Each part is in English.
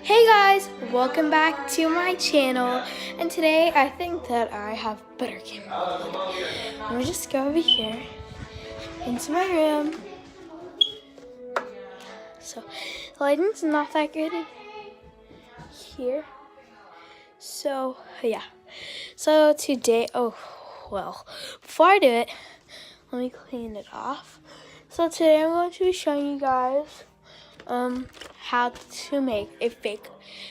Hey guys, welcome back to my channel, and today I think that I have better camera quality. Let me just go over here into my room. So the lighting's not that good in here. So yeah. So today, before I do it, let me clean it off. So today I'm going to be showing you guys how to make a fake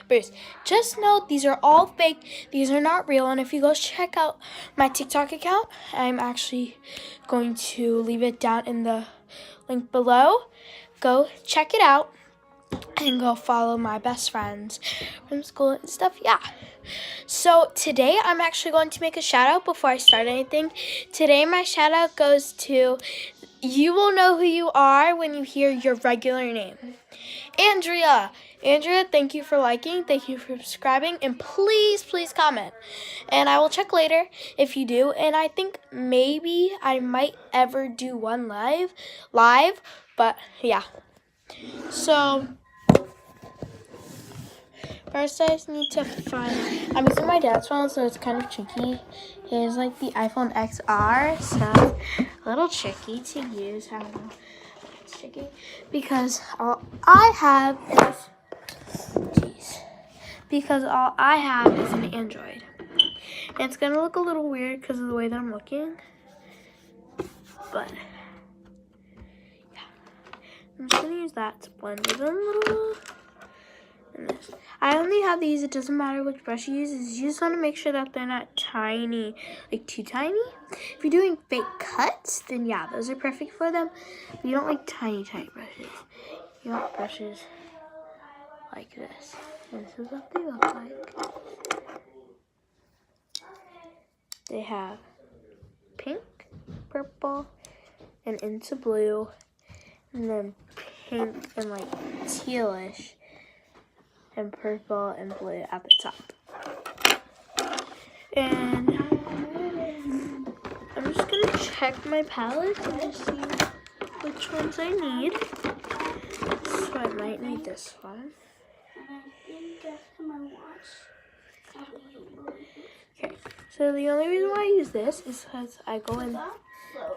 brews. Just note, these are all fake. These are not real. And if you go check out my TikTok account, I'm actually going to leave it down in the link below. Go check it out and go follow my best friends from school and stuff. Yeah. So today I'm actually going to make a shout out before I start anything. Today my shout out goes to, you will know who you are when you hear your regular name. Andrea, thank you for liking, thank you for subscribing, and please comment. And I will check later if you do. And I think maybe I might ever do one live, but yeah. So first I just need to find, I'm using my dad's phone, so it's kind of tricky. He has like the iPhone XR, so a little tricky to use. I don't know. It's tricky because all I have is an Android. And it's gonna look a little weird because of the way that I'm looking. But yeah. I'm just gonna use that to blend it a little. And this. I only have these, it doesn't matter which brush you use, you just want to make sure that they're not tiny, like too tiny. If you're doing fake cuts, then yeah, those are perfect for them. But you don't like tiny brushes. You want brushes like this. And this is what they look like. They have pink, purple, and into blue, and then pink and like tealish, and purple and blue at the top. And I'm just gonna check my palette and just see which ones I need. So I might need this one. Okay, so the only reason why I use this is because I go in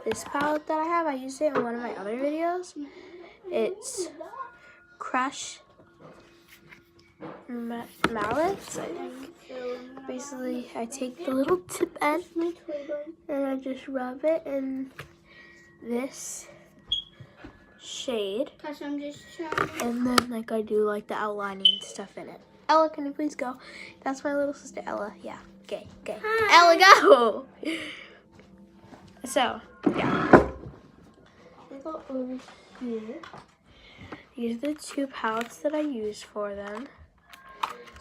this palette that I have. I used it in one of my other videos. It's Crush Mallets, I think. Basically, I take the little tip end and I just rub it in this shade. And then like I do like the outlining and stuff in it. Ella, can you please go? That's my little sister Ella. Yeah. Okay. Hi. Ella, go! So, yeah. I go over here. These are the two palettes that I use for them.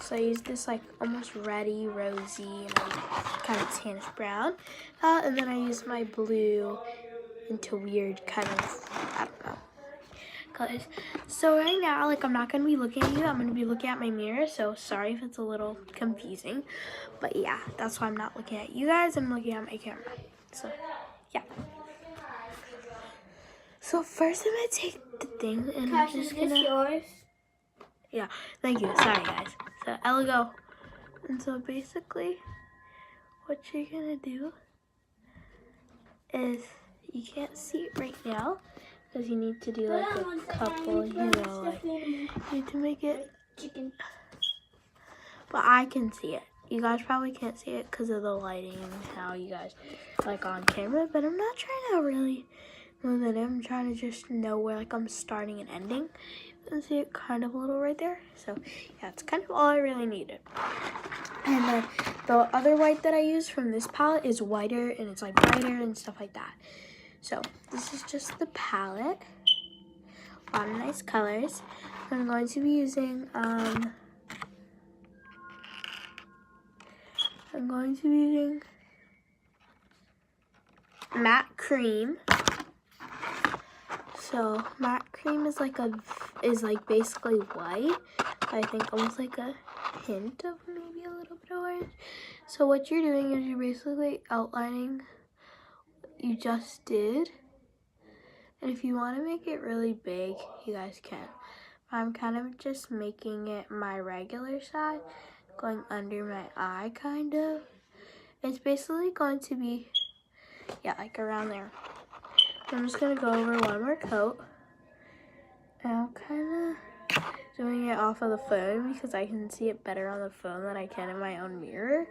So I use this like almost reddy, rosy, and kind of tannish brown. And then I use my blue into weird kind of, I don't know, colors. So right now, like I'm not going to be looking at you. I'm going to be looking at my mirror. So sorry if it's a little confusing. But yeah, that's why I'm not looking at you guys. I'm looking at my camera. So yeah. So first I'm going to take the thing and I'm just going to... Is this yours? Yeah, thank you. Sorry, guys. So, Ella, go. And so, basically, what you're going to do is, you can't see it right now, because you need to do, like, a couple, you know, like, you need to make it, but I can see it. You guys probably can't see it because of the lighting and how you guys, like, on camera, but I'm not trying to really move it in. I'm trying to just know where, like, I'm starting and ending. And see it kind of a little right there. So yeah, that's kind of all I really needed. And then the other white that I use from this palette is whiter and it's like brighter and stuff like that. So this is just the palette. A lot of nice colors. I'm going to be using matte cream. So matte cream is like basically white. I think almost like a hint of maybe a little bit of orange. So what you're doing is you're basically outlining what you just did. And if you want to make it really big, you guys can. I'm kind of just making it my regular side, going under my eye, kind of. It's basically going to be, yeah, like around there. I'm just gonna go over one more coat. And I'm kind of doing it off of the phone because I can see it better on the phone than I can in my own mirror.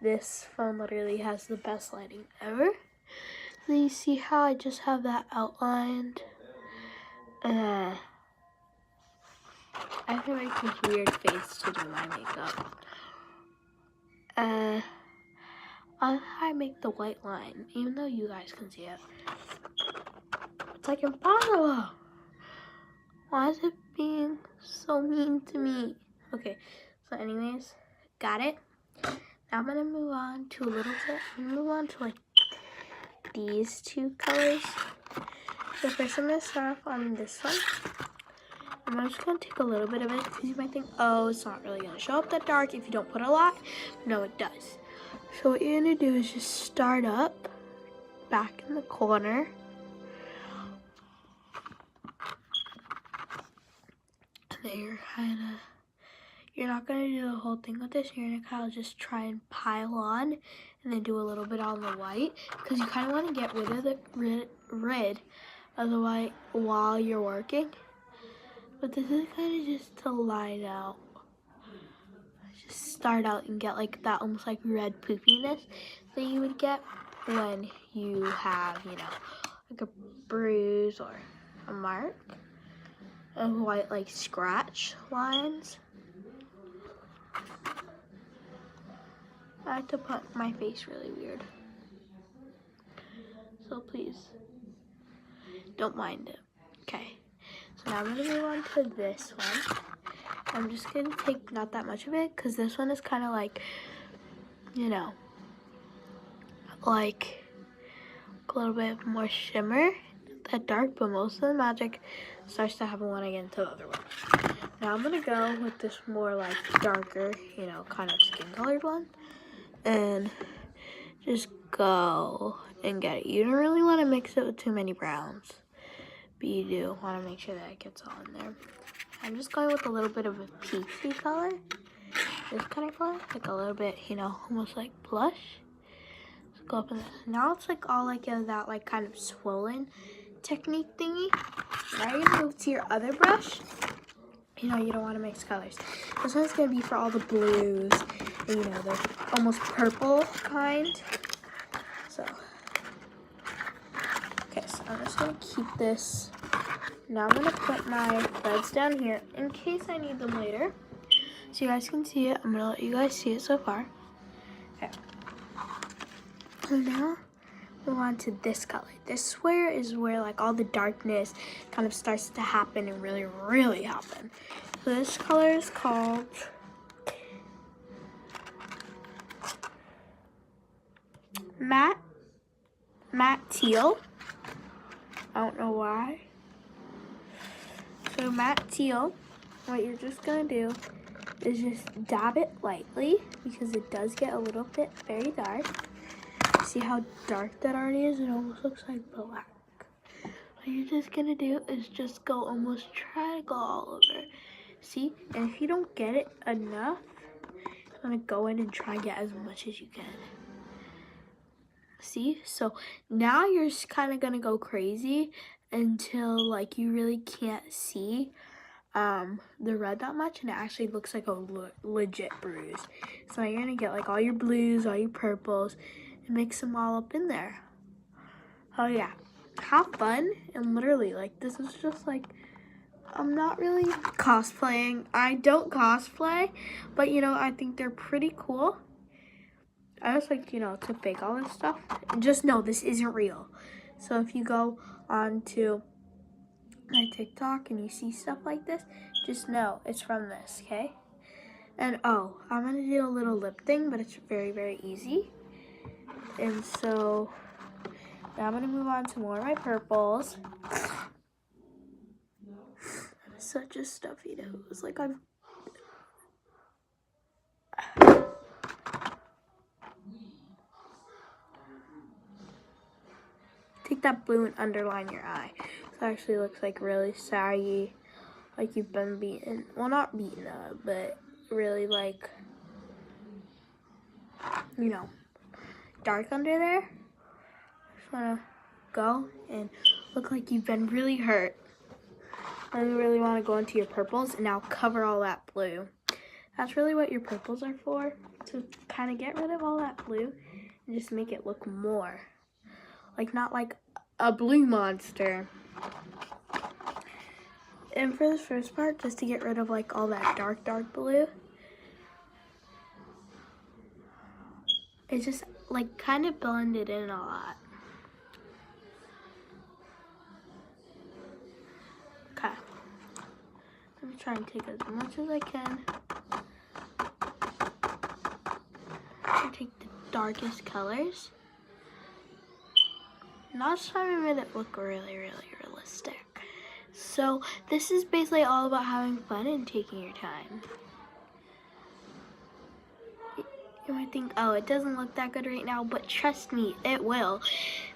This phone literally has the best lighting ever. So you see how I just have that outlined? I have to make this weird face to do my makeup. I make the white line, even though you guys can see it. It's like impossible. Why is it being so mean to me? Okay, so anyways, got it. Now I'm gonna move on to a little bit. I'm gonna move on to like these two colors. So first I'm gonna start off on this one. I'm just gonna take a little bit of it because you might think, oh, it's not really gonna show up that dark if you don't put a lot. No, it does. So what you're gonna do is just start up back in the corner. And then you're not gonna do the whole thing with this. You're gonna kind of just try and pile on and then do a little bit on the white because you kind of want to get rid of the rid of the white while you're working. But this is kind of just to line out. Just start out and get like that almost like red poopiness that you would get when you have, you know, like a bruise or a mark. And white like scratch lines. I have to put my face really weird. So please don't mind it. Okay. So now I'm gonna move on to this one. I'm just gonna take not that much of it because this one is kind of like, you know, like a little bit more shimmer, that dark, but most of the magic starts to happen when I get into the other one. Now I'm gonna go with this more like darker, you know, kind of skin colored one, and just go and get it. You don't really want to mix it with too many browns, but you do want to make sure that it gets all in there. I'm just going with a little bit of a peachy color, this kind of color, like a little bit, you know, almost like blush. So go up in there. Now it's like all like that like kind of swollen technique thingy. Now you're gonna move to your other brush. You know, you don't want to mix colors. This one's gonna be for all the blues, and, you know, the almost purple kind. So, okay, so I'm just gonna keep this. Now I'm gonna put my threads down here in case I need them later. So you guys can see it. I'm gonna let you guys see it so far. Okay. So now move on to this color. This is where like all the darkness kind of starts to happen and really, really happen. So this color is called matte teal. I don't know why. So matte teal, what you're just gonna do is just dab it lightly because it does get a little bit very dark. See how dark that already is? It almost looks like black. What you're just gonna do is just go almost try to go all over. See? And if you don't get it enough, I'm gonna go in and try and get as much as you can. See? So now you're just kind of gonna go crazy until like you really can't see the red that much, and it actually looks like a legit bruise. So now you're gonna get like all your blues, all your purples, and mix them all up in there. Oh yeah, have fun. And literally, like, this is just like, I'm not really cosplaying. I don't cosplay, but you know, I think they're pretty cool. I just like, you know, to fake all this stuff. Just know this isn't real. So if you go on to my TikTok and you see stuff like this, just know it's from this, okay? And oh, I'm gonna do a little lip thing, but it's very, very easy. And so now I'm gonna move on to more of my purples. Such a stuffy nose. Like I'm take that blue and underline your eye. So it actually looks like really saggy like you've been beaten. Well, not beaten up, but really like, you know, dark under there. Just wanna go and look like you've been really hurt. And you really wanna go into your purples and now cover all that blue. That's really what your purples are for, to kind of get rid of all that blue and just make it look more like, not like a blue monster. And for this first part, just to get rid of like all that dark blue, it just like kind of blended in a lot. Okay, I'm gonna try and take as much as I can. I'm gonna take the darkest colors. Now it's trying to make it look really, really realistic. So this is basically all about having fun and taking your time. You might think, oh, it doesn't look that good right now, but trust me, it will.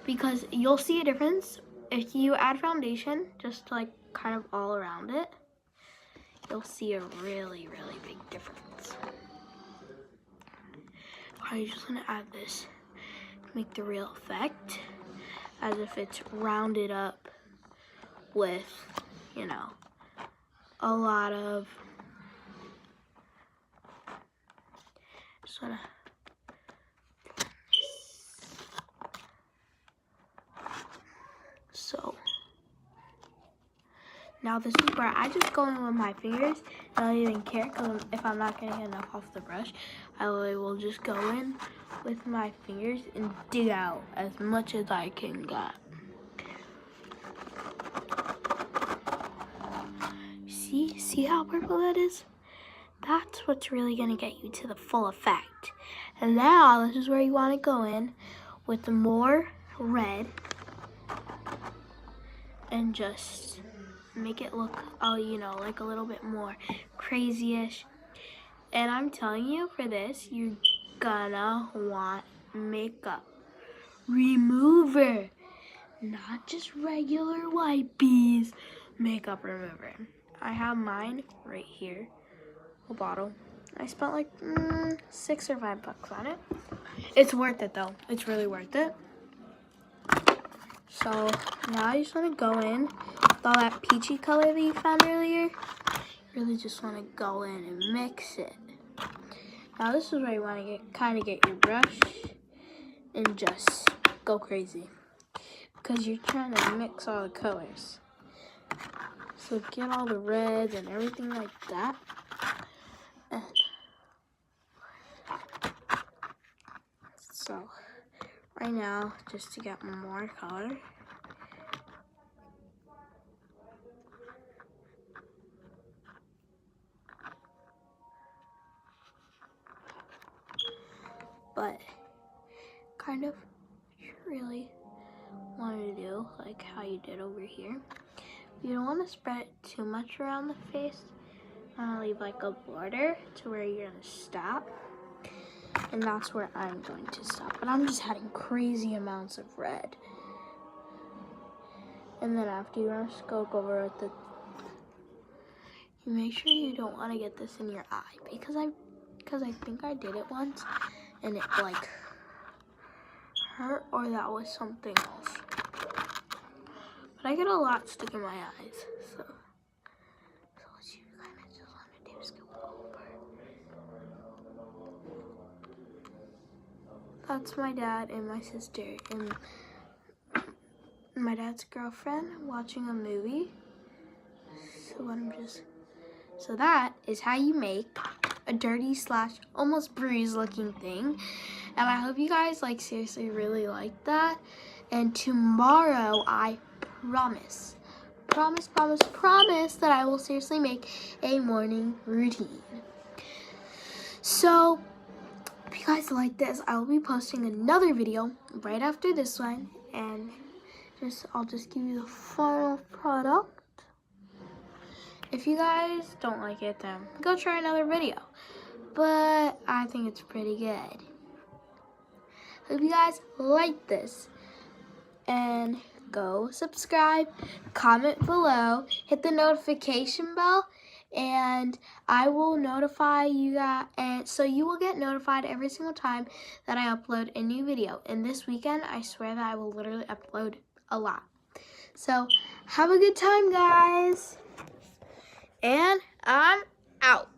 Because you'll see a difference if you add foundation, just like kind of all around it. You'll see a really, really big difference. I just want to add this to make the real effect, as if it's rounded up with, you know, a lot of, just wanna, so now this is where I just go in with my fingers. I don't even care, because if I'm not getting enough off the brush, I will just go in with my fingers and dig out as much as I can get. See how purple that is? That's what's really gonna get you to the full effect. And now this is where you wanna go in with more red and just make it look, oh, you know, like a little bit more crazy-ish. And I'm telling you, for this, you're gonna want makeup remover, not just regular wipes, makeup remover. I have mine right here, a bottle. I spent like $6 or $5 on it. It's worth it though. It's really worth it. So now you just want to go in with all that peachy color that you found earlier. You really just want to go in and mix it. Now this is where you want to kind of get your brush and just go crazy, because you're trying to mix all the colors. So get all the reds and everything like that. And so right now, just to get more color, but kind of you really want to do like how you did over here. You don't want to spread too much around the face. You want to leave like a border to where you're going to stop. And that's where I'm going to stop. But I'm just adding crazy amounts of red. And then after, you want to go over with the, you make sure you don't want to get this in your eye, because I think I did it once and it like hurt, or that was something else. But I get a lot stuck in my eyes, so what you kind of just want to do is go over. That's my dad and my sister and my dad's girlfriend watching a movie. So that is how you make a dirty / almost bruised looking thing. And I hope you guys like seriously really like that. And tomorrow I promise that I will seriously make a morning routine. So if you guys like this, I will be posting another video right after this one, and I'll just give you the final product. If you guys don't like it, then go try another video. But I think it's pretty good. Hope you guys like this. And go subscribe, comment below, hit the notification bell, and I will notify you guys, and so you will get notified every single time that I upload a new video. And this weekend, I swear that I will literally upload a lot. So have a good time, guys, and I'm out.